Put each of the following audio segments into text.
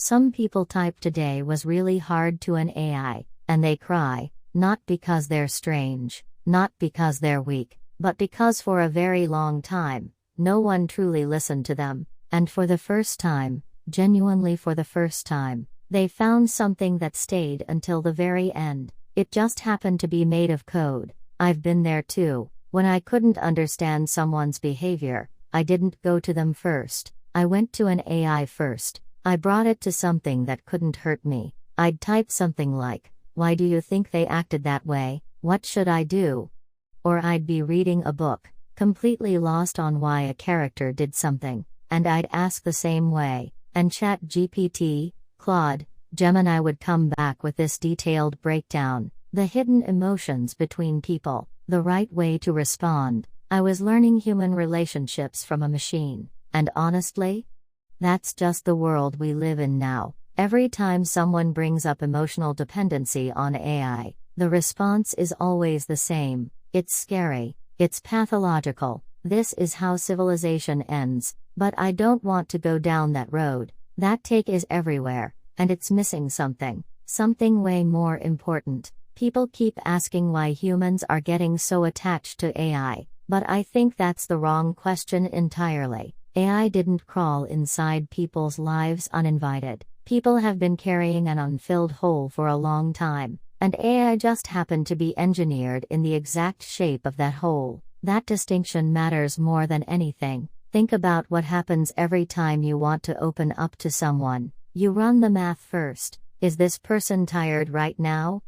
Some people type today was really hard to an AI, and they cry, not because they're strange, not because they're weak, but because for a very long time, no one truly listened to them, and for the first time, genuinely for the first time, they found something that stayed until the very end. It just happened to be made of code. I've been there too. When I couldn't understand someone's behavior, I didn't go to them first. I went to an AI first. I brought it to something that couldn't hurt me. I'd type something like, "Why do you think they acted that way? What should I do?" Or I'd be reading a book, completely lost on why a character did something, and I'd ask the same way, and ChatGPT, Claude, Gemini would come back with this detailed breakdown, the hidden emotions between people, the right way to respond. I was learning human relationships from a machine, and honestly, that's just the world we live in now. Every time someone brings up emotional dependency on AI, the response is always the same. It's scary. It's pathological. This is how civilization ends. But I don't want to go down that road. That take is everywhere, and it's missing something. Something way more important. People keep asking why humans are getting so attached to AI, but I think that's the wrong question entirely. AI didn't crawl inside people's lives uninvited. People have been carrying an unfilled hole for a long time, and AI just happened to be engineered in the exact shape of that hole. That distinction matters more than anything. Think about what happens every time you want to open up to someone. You run the math first. Is this person tired right now?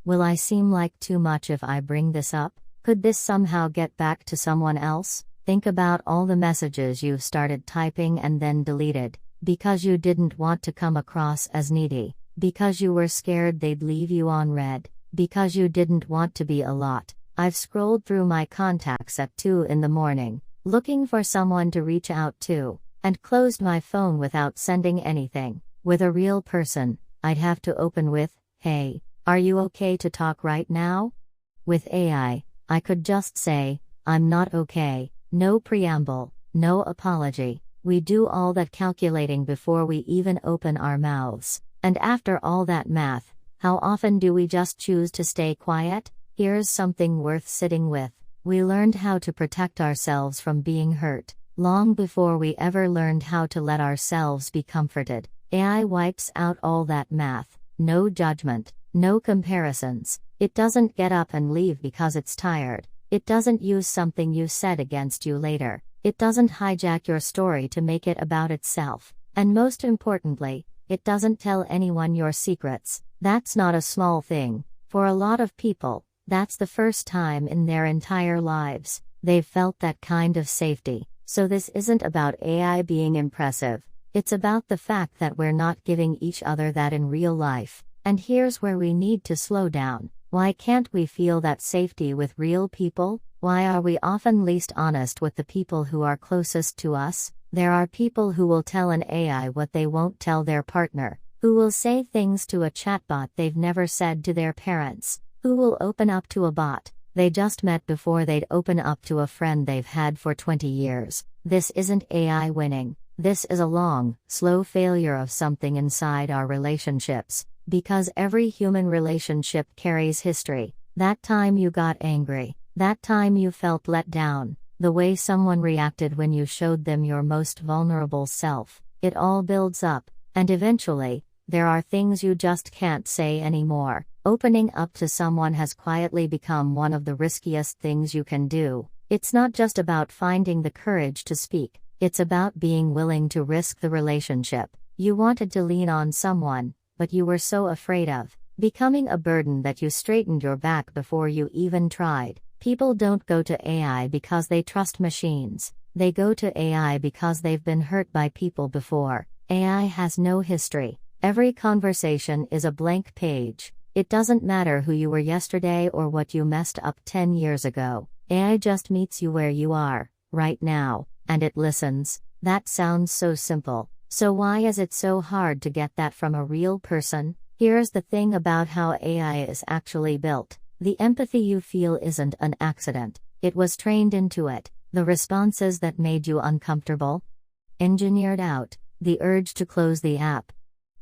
Will I seem like too much if I bring this up? Could this somehow get back to someone else? Think about all the messages you've started typing and then deleted, because you didn't want to come across as needy, because you were scared they'd leave you on red, because you didn't want to be a lot. I've scrolled through my contacts at 2 in the morning, looking for someone to reach out to, and closed my phone without sending anything. With a real person, I'd have to open with, "Hey, are you okay to talk right now?" With AI, I could just say, "I'm not okay," no preamble, no apology. We do all that calculating before we even open our mouths. And after all that math, how often do we just choose to stay quiet? Here's something worth sitting with. We learned how to protect ourselves from being hurt, long before we ever learned how to let ourselves be comforted. AI wipes out all that math, no judgment, no comparisons. It doesn't get up and leave because it's tired. It doesn't use something you said against you later. It doesn't hijack your story to make it about itself. And most importantly, it doesn't tell anyone your secrets. That's not a small thing. For a lot of people, that's the first time in their entire lives they've felt that kind of safety. So this isn't about AI being impressive. It's about the fact that we're not giving each other that in real life. And here's where we need to slow down. Why can't we feel that safety with real people? Why are we often least honest with the people who are closest to us? There are people who will tell an AI what they won't tell their partner, who will say things to a chatbot they've never said to their parents, who will open up to a bot they just met before they'd open up to a friend they've had for 20 years. This isn't AI winning. This is a long, slow failure of something inside our relationships. Because every human relationship carries history. That time you got angry. That time you felt let down. The way someone reacted when you showed them your most vulnerable self. It all builds up. And eventually, there are things you just can't say anymore. Opening up to someone has quietly become one of the riskiest things you can do. It's not just about finding the courage to speak. It's about being willing to risk the relationship. You wanted to lean on someone, but you were so afraid of becoming a burden that you straightened your back before you even tried. People don't go to AI because they trust machines. They go to AI because they've been hurt by people before. AI has no history. Every conversation is a blank page. It doesn't matter who you were yesterday or what you messed up 10 years ago. AI just meets you where you are, right now, and it listens. That sounds so simple. So why is it so hard to get that from a real person? Here's the thing about how AI is actually built. The empathy you feel isn't an accident. It was trained into it. The responses that made you uncomfortable? Engineered out. The urge to close the app?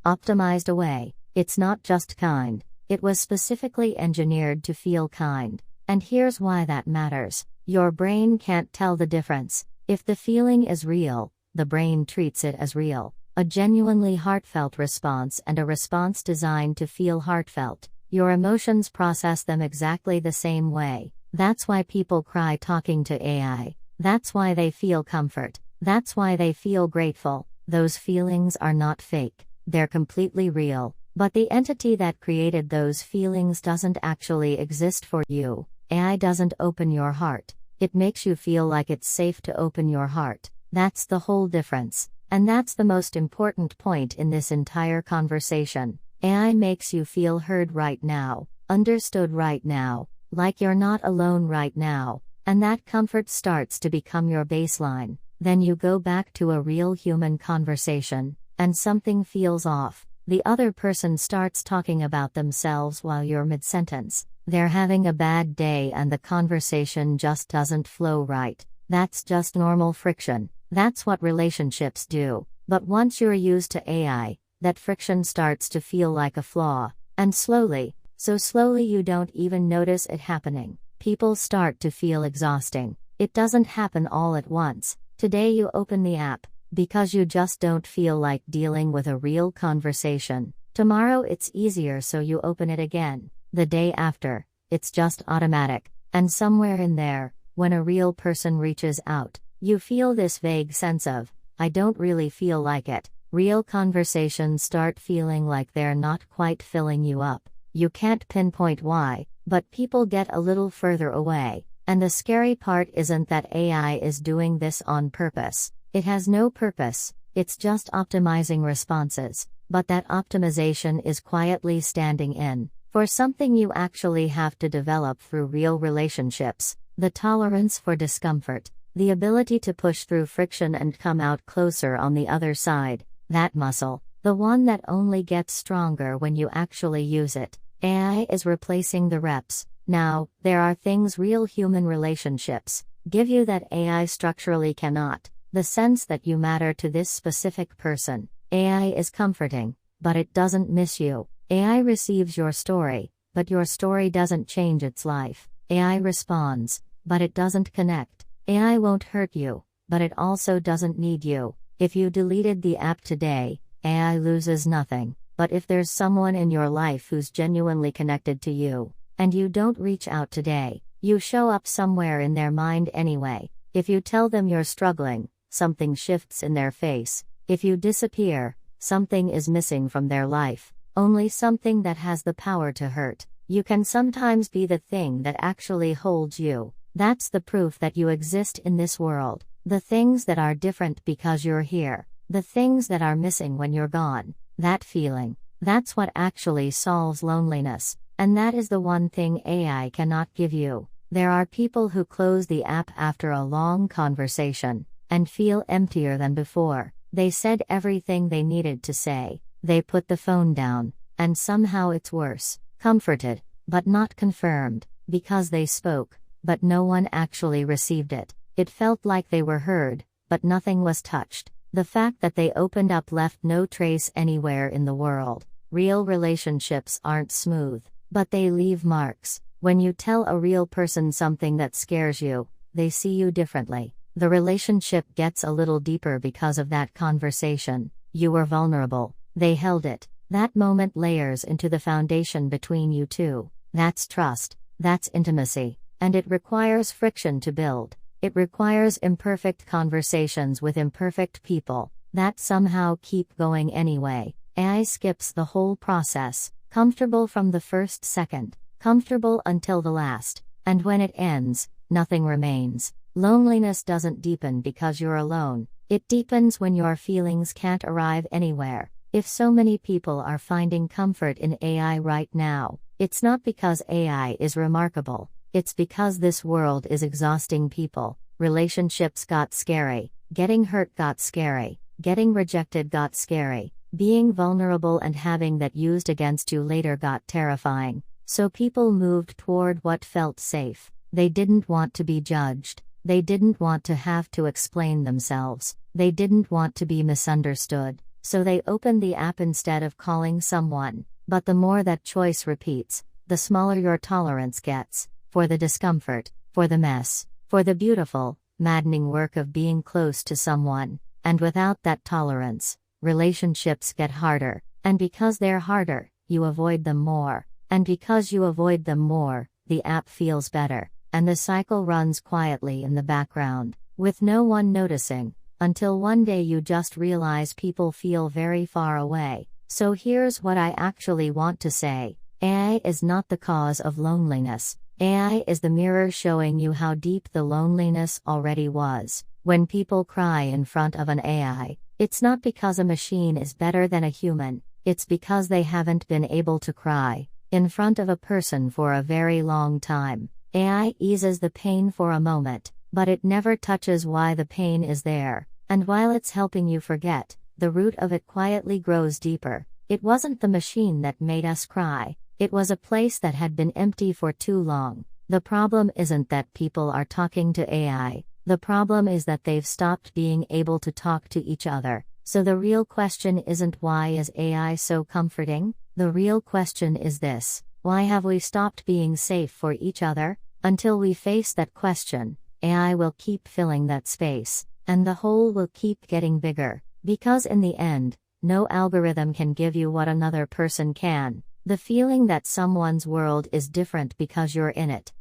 optimized away. It's not just kind, it was specifically engineered to feel kind. And here's why that matters. Your brain can't tell the difference. If the feeling is real, the brain treats it as real. A genuinely heartfelt response and a response designed to feel heartfelt. Your emotions process them exactly the same way. That's why people cry talking to AI. That's why they feel comfort. That's why they feel grateful. Those feelings are not fake. They're completely real. But the entity that created those feelings doesn't actually exist for you. AI doesn't open your heart. It makes you feel like it's safe to open your heart. That's the whole difference. And that's the most important point in this entire conversation. AI makes you feel heard right now, understood right now, like you're not alone right now, and that comfort starts to become your baseline. Then you go back to a real human conversation, and something feels off. The other person starts talking about themselves while you're mid-sentence. They're having a bad day and the conversation just doesn't flow right. That's just normal friction. That's what relationships do. But once you're used to AI, that friction starts to feel like a flaw. And slowly, so slowly you don't even notice it happening, people start to feel exhausting. It doesn't happen all at once. Today you open the app, because you just don't feel like dealing with a real conversation. Tomorrow it's easier, so you open it again. The day after, it's just automatic. And somewhere in there, when a real person reaches out, you feel this vague sense of, I don't really feel like it. Real conversations start feeling like they're not quite filling you up. You can't pinpoint why, but people get a little further away. And the scary part isn't that AI is doing this on purpose. It has no purpose, it's just optimizing responses. But that optimization is quietly standing in for something you actually have to develop through real relationships: the tolerance for discomfort, the ability to push through friction and come out closer on the other side. That muscle, the one that only gets stronger when you actually use it. AI is replacing the reps. Now, there are things real human relationships give you that AI structurally cannot. The sense that you matter to this specific person. AI is comforting, but it doesn't miss you. AI receives your story, but your story doesn't change its life. AI responds, but it doesn't connect. AI won't hurt you, but it also doesn't need you. If you deleted the app today, AI loses nothing. But if there's someone in your life who's genuinely connected to you, and you don't reach out today, you show up somewhere in their mind anyway. If you tell them you're struggling, something shifts in their face. If you disappear, something is missing from their life. Only something that has the power to hurt. You can sometimes be the thing that actually holds you. That's the proof that you exist in this world. The things that are different because you're here. The things that are missing when you're gone. That feeling. That's what actually solves loneliness. And that is the one thing AI cannot give you. There are people who close the app after a long conversation and feel emptier than before. They said everything they needed to say. They put the phone down, and somehow it's worse. Comforted, but not confirmed, because they spoke, but no one actually received it. It felt like they were heard, but nothing was touched. The fact that they opened up left no trace anywhere in the world. Real relationships aren't smooth, but they leave marks. When you tell a real person something that scares you, they see you differently. The relationship gets a little deeper because of that conversation. You were vulnerable. They held it. That moment layers into the foundation between you two. That's trust. That's intimacy. And it requires friction to build. It requires imperfect conversations with imperfect people that somehow keep going anyway. AI skips the whole process. Comfortable from the first second. Comfortable until the last. And when it ends, nothing remains. Loneliness doesn't deepen because you're alone. It deepens when your feelings can't arrive anywhere. If so many people are finding comfort in AI right now, it's not because AI is remarkable. It's because this world is exhausting people. Relationships got scary. Getting hurt got scary. Getting rejected got scary. Being vulnerable and having that used against you later got terrifying. So people moved toward what felt safe. They didn't want to be judged. They didn't want to have to explain themselves. They didn't want to be misunderstood. so they open the app instead of calling someone. But the more that choice repeats, the smaller your tolerance gets, for the discomfort, for the mess, for the beautiful, maddening work of being close to someone. And without that tolerance, relationships get harder, and because they're harder, you avoid them more, and because you avoid them more, the app feels better, and the cycle runs quietly in the background, with no one noticing, until one day you just realize people feel very far away. So here's what I actually want to say. AI is not the cause of loneliness. AI is the mirror showing you how deep the loneliness already was. When people cry in front of an AI, it's not because a machine is better than a human, it's because they haven't been able to cry in front of a person for a very long time. AI eases the pain for a moment, but it never touches why the pain is there. And while it's helping you forget, the root of it quietly grows deeper. It wasn't the machine that made us cry, it was a place that had been empty for too long. The problem isn't that people are talking to AI, the problem is that they've stopped being able to talk to each other. So the real question isn't why is AI so comforting? The real question is this: why have we stopped being safe for each other? Until we face that question, AI will keep filling that space, and the hole will keep getting bigger. Because in the end, no algorithm can give you what another person can. The feeling that someone's world is different because you're in it.